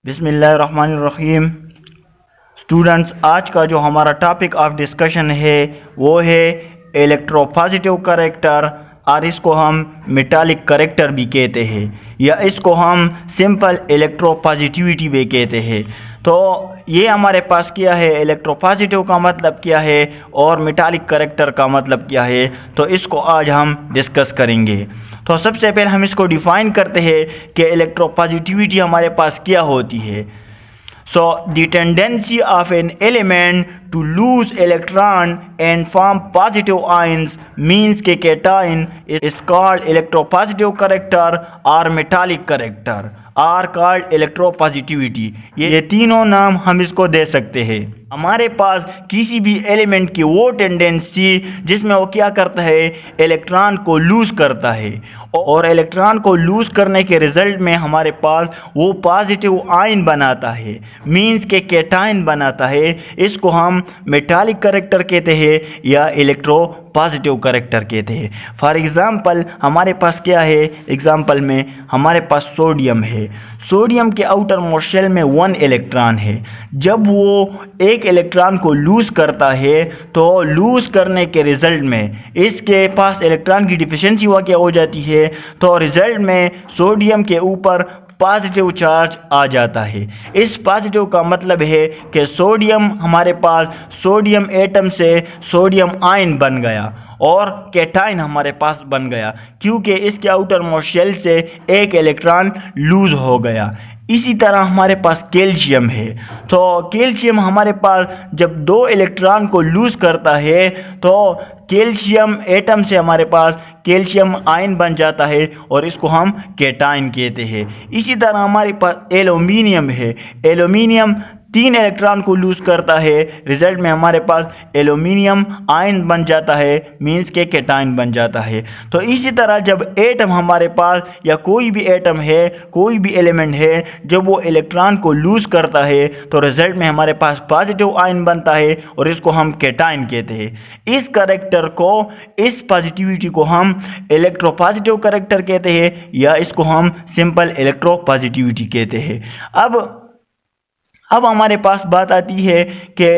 बिस्मिल्लाहिर्रहमानिर्रहीम। स्टूडेंट्स, आज का जो हमारा टॉपिक ऑफ डिस्कशन है वो है इलेक्ट्रोपॉजिटिव करेक्टर, और इसको हम मेटालिक करेक्टर भी कहते हैं या इसको हम सिंपल इलेक्ट्रोपॉजिटिविटी भी कहते हैं। तो ये हमारे पास क्या है, इलेक्ट्रोपॉजिटिव का मतलब क्या है और मेटालिक करेक्टर का मतलब क्या है, तो इसको आज हम डिस्कस करेंगे। तो सबसे पहले हम इसको डिफ़ाइन करते हैं कि इलेक्ट्रोपॉजिटिविटी हमारे पास क्या होती है। So the tendency of an element to lose electron and form positive ions means कि cation is called electropositive character or metallic character are called electropositivity। ये तीनों नाम हम इसको दे सकते हैं। हमारे पास किसी भी एलिमेंट की वो टेंडेंसी जिसमें वो क्या करता है, इलेक्ट्रॉन को लूज करता है, और इलेक्ट्रॉन को लूज करने के रिजल्ट में हमारे पास वो पॉजिटिव आयन बनाता है, मींस के कैटायन बनाता है। इसको हम मेटालिक करेक्टर कहते हैं या इलेक्ट्रो पॉजिटिव करेक्टर कहते हैं। फॉर एग्ज़ाम्पल हमारे पास क्या है, एग्ज़ाम्पल में हमारे पास सोडियम है। सोडियम के आउटर मोस्ट शेल में 1 इलेक्ट्रॉन है। जब वो एक इलेक्ट्रॉन को लूज करता है तो लूज करने के रिजल्ट में इसके पास इलेक्ट्रॉन की डिफिशिएंसी क्या हो जाती है, तो रिजल्ट में सोडियम के ऊपर पॉजिटिव चार्ज आ जाता है। इस पॉजिटिव का मतलब है कि सोडियम हमारे पास सोडियम एटम से सोडियम आयन बन गया और कैटायन हमारे पास बन गया, क्योंकि इसके आउटर मोस्ट शेल से एक इलेक्ट्रॉन लूज हो गया। इसी तरह हमारे पास कैल्शियम है। तो कैल्शियम हमारे पास जब 2 इलेक्ट्रॉन को लूज करता है तो कैल्शियम एटम से हमारे पास कैल्शियम आयन बन जाता है और इसको हम कैटायन कहते हैं। इसी तरह हमारे पास एल्यूमिनियम है। एल्यूमिनियम 3 इलेक्ट्रॉन को लूज करता है, रिजल्ट में हमारे पास एल्यूमिनियम आयन बन जाता है, मींस के कैटायन बन जाता है। तो इसी तरह जब एटम हमारे पास या कोई भी एटम है, कोई भी एलिमेंट है, जब वो इलेक्ट्रॉन को लूज करता है तो रिजल्ट में हमारे पास पॉजिटिव आयन बनता है और इसको हम कैटायन कहते हैं। इस करेक्टर को, इस पॉजिटिविटी को हम इलेक्ट्रोपॉजिटिव करेक्टर कहते हैं या इसको हम सिंपल इलेक्ट्रोपॉजिटिविटी कहते हैं। अब हमारे पास बात आती है कि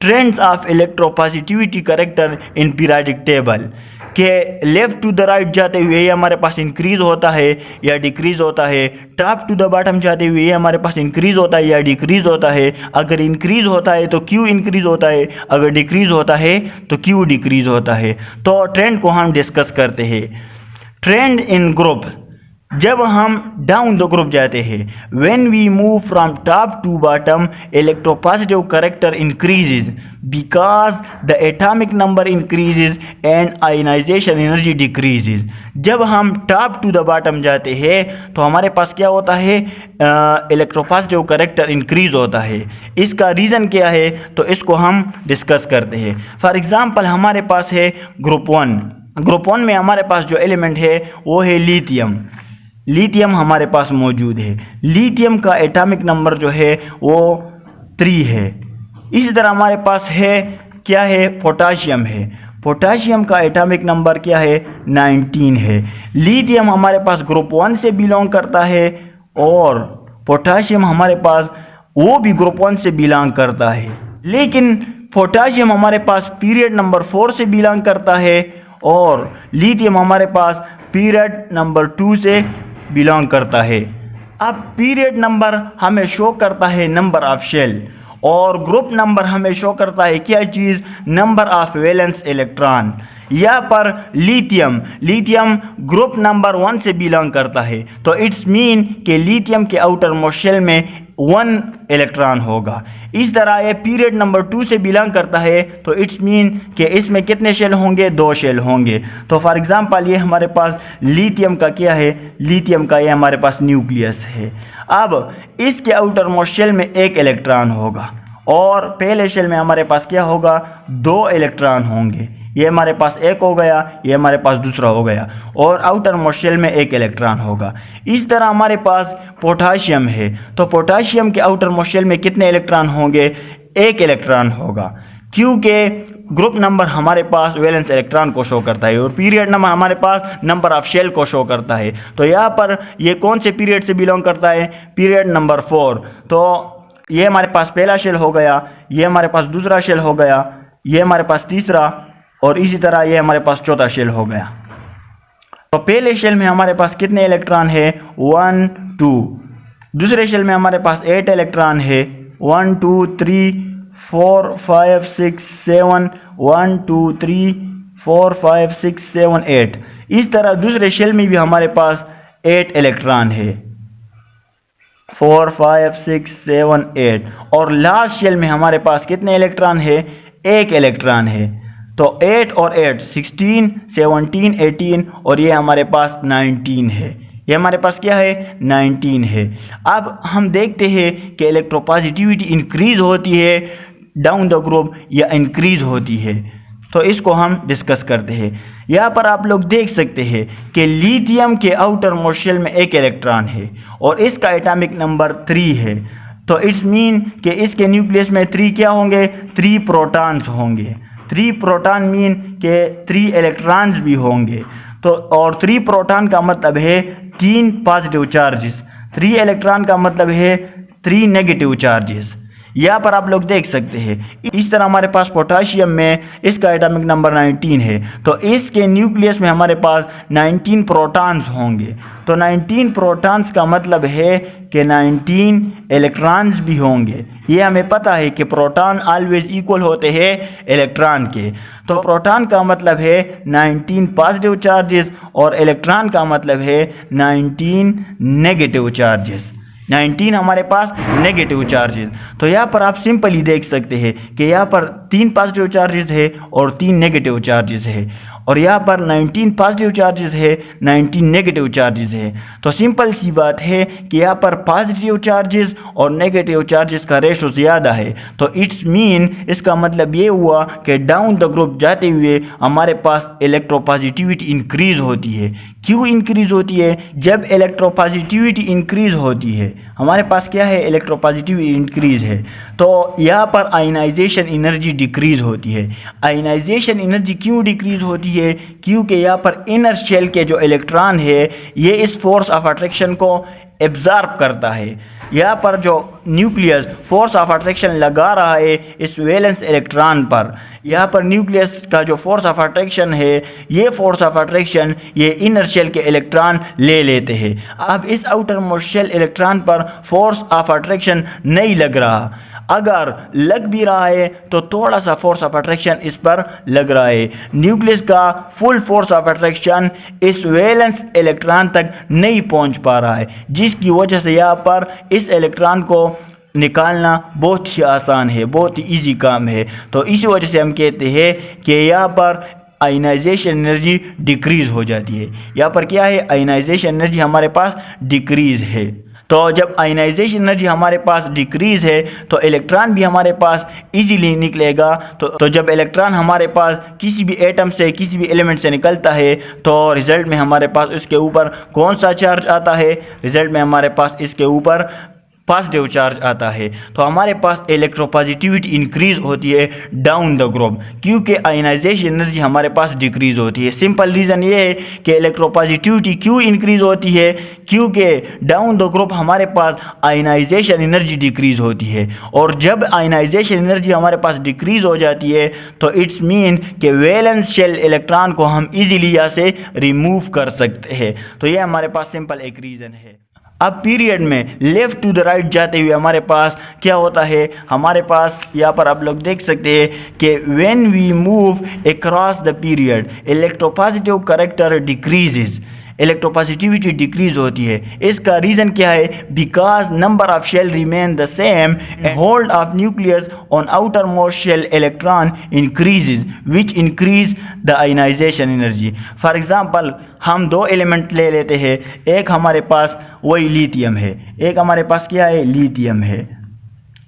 trends of electropositivity character in periodic table के लेफ्ट टू द राइट जाते हुए ये हमारे पास इंक्रीज होता है या डिक्रीज होता है, टॉप टू द बॉटम जाते हुए ये हमारे पास इंक्रीज होता है या डिक्रीज होता है। अगर इंक्रीज होता है तो क्यों इंक्रीज होता है, अगर डिक्रीज होता है तो क्यों डिक्रीज होता है। तो ट्रेंड को हम डिस्कस करते हैं। ट्रेंड इन ग्रुप, जब हम डाउन द ग्रुप जाते हैं, when we move from top to bottom electropositive character increases because the atomic number increases and ionization energy decreases. जब हम टॉप टू द बॉटम जाते हैं तो हमारे पास क्या होता है, इलेक्ट्रोपॉजिटिव करेक्टर इंक्रीज होता है। इसका रीज़न क्या है, तो इसको हम डिस्कस करते हैं। फॉर एग्ज़ाम्पल हमारे पास है ग्रुप 1। ग्रुप 1 में हमारे पास जो एलिमेंट है वो है लिथियम। लिथियम हमारे पास मौजूद है। लिथियम का एटॉमिक नंबर जो है वो 3 है। इसी तरह हमारे पास है क्या है, पोटाशियम है। पोटाशियम का एटॉमिक नंबर क्या है, 19 है। लिथियम हमारे पास ग्रुप 1 से बिलोंग करता है और पोटाशियम हमारे पास वो भी ग्रुप 1 से बिलोंग करता है, लेकिन पोटाशियम हमारे पास पीरियड नंबर 4 से बिलोंग करता है और लिथियम हमारे पास पीरियड नंबर 2 से बिलोंग करता है। अब पीरियड नंबर हमें शो करता है नंबर ऑफ शेल और ग्रुप नंबर हमें शो करता है क्या चीज़, नंबर ऑफ वैलेंस इलेक्ट्रॉन। यहाँ पर लिथियम ग्रुप नंबर 1 से बिलोंग करता है, तो इट्स मीन कि लिथियम के आउटर मोस्ट शेल में 1 इलेक्ट्रॉन होगा। इस तरह ये पीरियड नंबर 2 से बिलोंग करता है, तो इट्स मीन कि इसमें कितने शेल होंगे, 2 शेल होंगे। तो फॉर एग्जांपल ये हमारे पास लिथियम का क्या है, लिथियम का ये हमारे पास न्यूक्लियस है। अब इसके आउटर मोस्ट शेल में 1 इलेक्ट्रॉन होगा और पहले शेल में हमारे पास क्या होगा, 2 इलेक्ट्रॉन होंगे। ये हमारे पास 1 हो गया, ये हमारे पास दूसरा हो गया और आउटर मोस्ट शेल में 1 इलेक्ट्रॉन होगा। इस तरह हमारे पास पोटाशियम है, तो पोटाशियम के आउटर मोस्ट शेल में कितने इलेक्ट्रॉन होंगे, 1 इलेक्ट्रॉन होगा, क्योंकि ग्रुप नंबर हमारे पास वैलेंस इलेक्ट्रॉन को शो करता है और पीरियड नंबर हमारे पास नंबर ऑफ शेल को शो करता है। तो यहाँ पर ये कौन से पीरियड से बिलोंग करता है? Period number 4। तो ये हमारे पास पहला शेल हो गया, ये हमारे पास दूसरा शेल हो गया, ये हमारे पास तीसरा, और इसी तरह ये हमारे पास चौथा शेल हो गया। तो पहले शेल में हमारे पास कितने इलेक्ट्रॉन है? 1 2। दूसरे शेल में हमारे पास 8 इलेक्ट्रॉन है। 1 2 3 4 5 6 7 1 2 3 4 5 6 7 8। इस तरह दूसरे शेल में भी हमारे पास 8 इलेक्ट्रॉन है। 4 5 6 7 8। और लास्ट शेल में हमारे पास कितने इलेक्ट्रॉन है? 1 इलेक्ट्रॉन है। तो 8 और 8 16 17 18 और ये हमारे पास 19 है। ये हमारे पास क्या है? 19 है। अब हम देखते हैं कि इलेक्ट्रोपॉजिटिविटी इंक्रीज होती है डाउन द ग्रुप या इंक्रीज होती है, तो इसको हम डिस्कस करते हैं। यहाँ पर आप लोग देख सकते हैं कि लिथियम के आउटर मोस्ट शेल में 1 इलेक्ट्रॉन है और इसका एटॉमिक नंबर 3 है। तो इट्स मीन कि इसके न्यूक्लियस में 3 क्या होंगे? 3 प्रोटॉन्स होंगे। 3 प्रोटॉन मीन के 3 इलेक्ट्रॉन्स भी होंगे। तो और 3 प्रोटॉन का मतलब है 3 पॉजिटिव चार्जेस, 3 इलेक्ट्रॉन का मतलब है 3 नेगेटिव चार्जेस। यहाँ पर आप लोग देख सकते हैं। इस तरह हमारे पास पोटाशियम में इसका एटॉमिक नंबर 19 है, तो इसके न्यूक्लियस में हमारे पास 19 प्रोटॉन्स होंगे। तो 19 प्रोटॉन्स का मतलब है कि 19 इलेक्ट्रॉन्स भी होंगे। ये हमें पता है कि प्रोटॉन ऑलवेज इक्वल होते हैं इलेक्ट्रॉन के। तो प्रोटॉन का मतलब है 19 पॉजिटिव चार्जेस और इलेक्ट्रॉन का मतलब है 19 नेगेटिव चार्जेस। 19 हमारे पास नेगेटिव चार्जेस। तो यहाँ पर आप सिंपली देख सकते हैं कि यहाँ पर 3 पॉजिटिव चार्जेस है और 3 नेगेटिव चार्जेस है, और यहाँ पर 19 पॉजिटिव चार्जेस है, 19 नेगेटिव चार्जेस है। तो सिंपल सी बात है कि यहाँ पर पॉजिटिव चार्जेस और नेगेटिव चार्जेस का रेशो ज़्यादा है। तो इट्स मीन इसका मतलब ये हुआ कि डाउन द ग्रुप जाते हुए हमारे पास इलेक्ट्रोपॉजिटिविटी इंक्रीज होती है। क्यों इंक्रीज होती है? जब इलेक्ट्रोपॉजिटिविटी इंक्रीज होती है हमारे पास क्या है? इलेक्ट्रोपॉजिटिविटी इंक्रीज है, तो यहाँ पर आयनाइजेशन एनर्जी डिक्रीज होती है। आयनाइजेशन एनर्जी क्यों डिक्रीज होती है? क्योंकि यहाँ पर इनर शेल के जो इलेक्ट्रॉन है ये इस फोर्स ऑफ अट्रैक्शन को एब्जॉर्ब करता है। यहाँ पर जो न्यूक्लियस फोर्स ऑफ अट्रैक्शन लगा रहा है इस वैलेंस इलेक्ट्रॉन पर, यहाँ पर न्यूक्लियस का जो फोर्स ऑफ अट्रैक्शन है ये फोर्स ऑफ अट्रैक्शन ये इनर शेल के इलेक्ट्रॉन ले लेते हैं। अब इस आउटर मोस्ट शेल इलेक्ट्रॉन पर फोर्स ऑफ अट्रैक्शन नहीं लग रहा, अगर लग भी रहा है तो थोड़ा सा फोर्स ऑफ अट्रैक्शन इस पर लग रहा है। न्यूक्लियस का फुल फोर्स ऑफ अट्रैक्शन इस वैलेंस इलेक्ट्रॉन तक नहीं पहुंच पा रहा है, जिसकी वजह से यहाँ पर इस इलेक्ट्रॉन को निकालना बहुत ही आसान है, बहुत ही इजी काम है। तो इसी वजह से हम कहते हैं कि यहाँ पर आयनाइजेशन एनर्जी डिक्रीज हो जाती है। यहाँ पर क्या है? आयनाइजेशन एनर्जी हमारे पास डिक्रीज है। तो जब आयनाइजेशन एनर्जी हमारे पास डिक्रीज है तो इलेक्ट्रॉन भी हमारे पास इजीली निकलेगा। तो जब इलेक्ट्रॉन हमारे पास किसी भी एटम से किसी भी एलिमेंट से निकलता है तो रिजल्ट में हमारे पास इसके ऊपर कौन सा चार्ज आता है? रिजल्ट में हमारे पास इसके ऊपर पॉजिटिव चार्ज आता है। तो हमारे पास इलेक्ट्रोपॉजिटिविटी इंक्रीज होती है डाउन द ग्रुप, क्योंकि आयनाइजेशन एनर्जी हमारे पास डिक्रीज होती है। सिंपल रीज़न ये है कि इलेक्ट्रोपॉजिटिविटी क्यों इंक्रीज होती है? क्योंकि डाउन द ग्रुप हमारे पास आयनाइजेशन एनर्जी डिक्रीज होती है, और जब आयनाइजेशन एनर्जी हमारे पास डिक्रीज हो जाती है तो इट्स मीन कि वैलेंस शेल इलेक्ट्रॉन को हम इजीली यहाँ से रिमूव कर सकते हैं। तो ये हमारे पास सिंपल एक रीज़न है। अब पीरियड में लेफ्ट टू द राइट जाते हुए हमारे पास क्या होता है? हमारे पास यहाँ पर आप लोग देख सकते हैं कि when we move across the period electropositive character decreases, electropositivity decrease होती है। इसका रीज़न क्या है? Because number of shell remain the same and hold of nucleus on outer most shell electron increases which increase the ionization energy. For example हम 2 element ले लेते हैं, एक हमारे पास वही लिथियम है, एक हमारे पास क्या है? लिथियम है,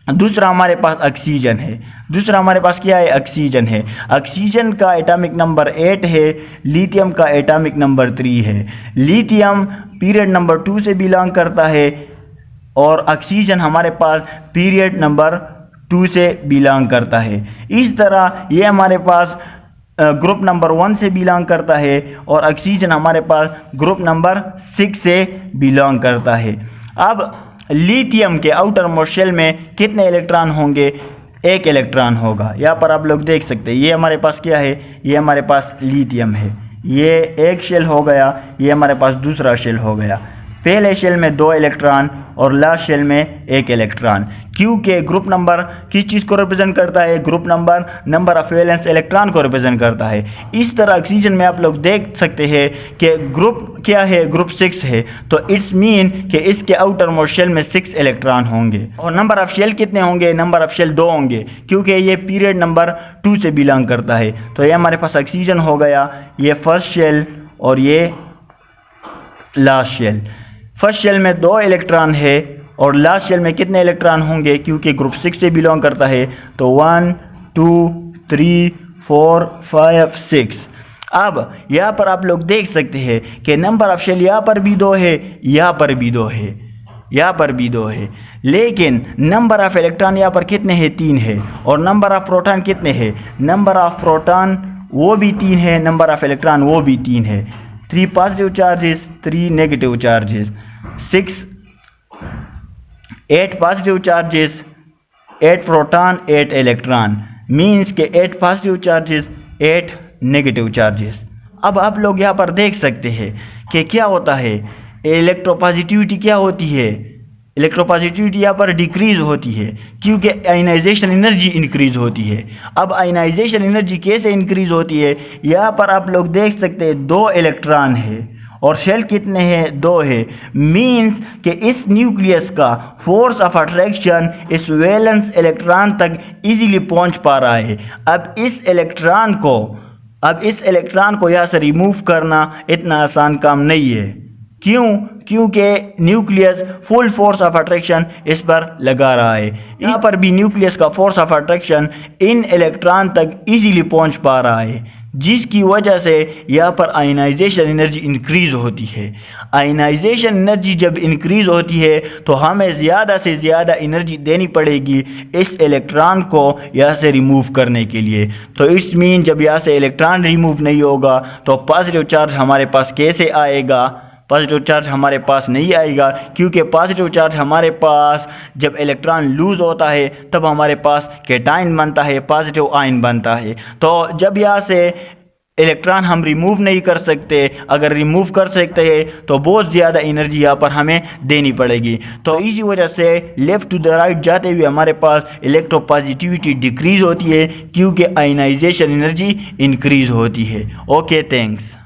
दूसरा हमारे पास ऑक्सीजन है, दूसरा हमारे पास क्या है? ऑक्सीजन है। ऑक्सीजन का एटॉमिक नंबर 8 है, लिथियम का एटॉमिक नंबर 3 है। लिथियम पीरियड नंबर 2 से बिलोंग करता है और ऑक्सीजन हमारे पास पीरियड नंबर 2 से बिलोंग करता है। इस तरह ये हमारे पास ग्रुप नंबर 1 से बिलोंग करता है और ऑक्सीजन हमारे पास ग्रुप नंबर 6 से बिलोंग करता है। अब लिथियम के आउटर मोस्ट शेल में कितने इलेक्ट्रॉन होंगे? 1 इलेक्ट्रॉन होगा। यहाँ पर आप लोग देख सकते हैं, ये हमारे पास क्या है? ये हमारे पास लिथियम है। ये एक शेल हो गया, ये हमारे पास दूसरा शेल हो गया। पहले शेल में 2 इलेक्ट्रॉन और लास्ट शेल में 1 इलेक्ट्रॉन, क्योंकि ग्रुप नंबर किस चीज़ को रिप्रेजेंट करता है? Group number of valence electron को रिप्रेजेंट करता है। इस तरह ऑक्सीजन में आप लोग देख सकते हैं कि ग्रुप क्या है? ग्रुप 6 है, तो इट्स मीन कि इसके आउटर मोस्ट शेल में 6 इलेक्ट्रॉन होंगे। और नंबर ऑफ शेल कितने होंगे? नंबर ऑफ शेल 2 होंगे, क्योंकि ये पीरियड नंबर 2 से बिलोंग करता है। तो ये हमारे पास ऑक्सीजन हो गया, ये फर्स्ट शेल और ये लास्ट शेल। फर्स्ट शेल में 2 इलेक्ट्रॉन है और लास्ट शेल में कितने इलेक्ट्रॉन होंगे? क्योंकि ग्रुप 6 से बिलोंग करता है, तो 1 2 3 4 5 6। अब यहाँ पर आप लोग देख सकते हैं कि नंबर ऑफ शेल यहाँ पर भी 2 है, यहाँ पर भी 2 है, यहाँ पर भी 2 है, लेकिन नंबर ऑफ इलेक्ट्रॉन यहाँ पर कितने हैं? 3 है। और नंबर ऑफ प्रोटॉन कितने हैं? नंबर ऑफ प्रोटॉन वो भी 3 है, नंबर ऑफ इलेक्ट्रॉन वो भी 3 है। 3 positive charges, 3 negative charges, 8 positive charges, 8 proton, 8 electron, means के 8 पॉजिटिव चार्जेस, 8 नेगेटिव चार्जेस। अब आप लोग यहाँ पर देख सकते हैं कि क्या होता है, इलेक्ट्रोपॉजिटिविटी क्या होती है? इलेक्ट्रोपॉजिटिविटी यहाँ पर डिक्रीज होती है, क्योंकि आयनाइजेशन एनर्जी इंक्रीज होती है। अब आयनाइजेशन एनर्जी कैसे इंक्रीज होती है? यहाँ पर आप लोग देख सकते हैं 2 इलेक्ट्रॉन है और शेल कितने हैं? 2 है। मीन्स कि इस न्यूक्लियस का फोर्स ऑफ अट्रैक्शन इस वैलेंस इलेक्ट्रॉन तक इजीली पहुंच पा रहा है। अब इस इलेक्ट्रॉन को यहाँ से रिमूव करना इतना आसान काम नहीं है। क्यों? क्योंकि nucleus full force of attraction इस पर लगा रहा है। यहाँ पर भी न्यूक्लियस का force of attraction in electron तक इजीली पहुंच पा रहा है, जिसकी वजह से यहाँ पर आयनाइजेशन एनर्जी इंक्रीज होती है। आयनाइजेशन एनर्जी जब इंक्रीज होती है तो हमें ज़्यादा से ज़्यादा एनर्जी देनी पड़ेगी इस इलेक्ट्रॉन को यहाँ से रिमूव करने के लिए। तो इट्स मीन जब यहाँ से इलेक्ट्रॉन रिमूव नहीं होगा तो पॉजिटिव चार्ज हमारे पास कैसे आएगा? पॉजिटिव चार्ज हमारे पास नहीं आएगा, क्योंकि पॉजिटिव चार्ज हमारे पास जब इलेक्ट्रॉन लूज़ होता है तब हमारे पास कैटायन बनता है, पॉजिटिव आयन बनता है। तो जब यहाँ से इलेक्ट्रॉन हम रिमूव नहीं कर सकते, अगर रिमूव कर सकते हैं तो बहुत ज़्यादा एनर्जी यहाँ पर हमें देनी पड़ेगी। तो इसी वजह से लेफ़्ट टू द राइट जाते हुए हमारे पास इलेक्ट्रोपॉजिटिविटी डिक्रीज़ होती है, क्योंकि आयनाइजेशन एनर्जी इंक्रीज़ होती है। Okay, thanks.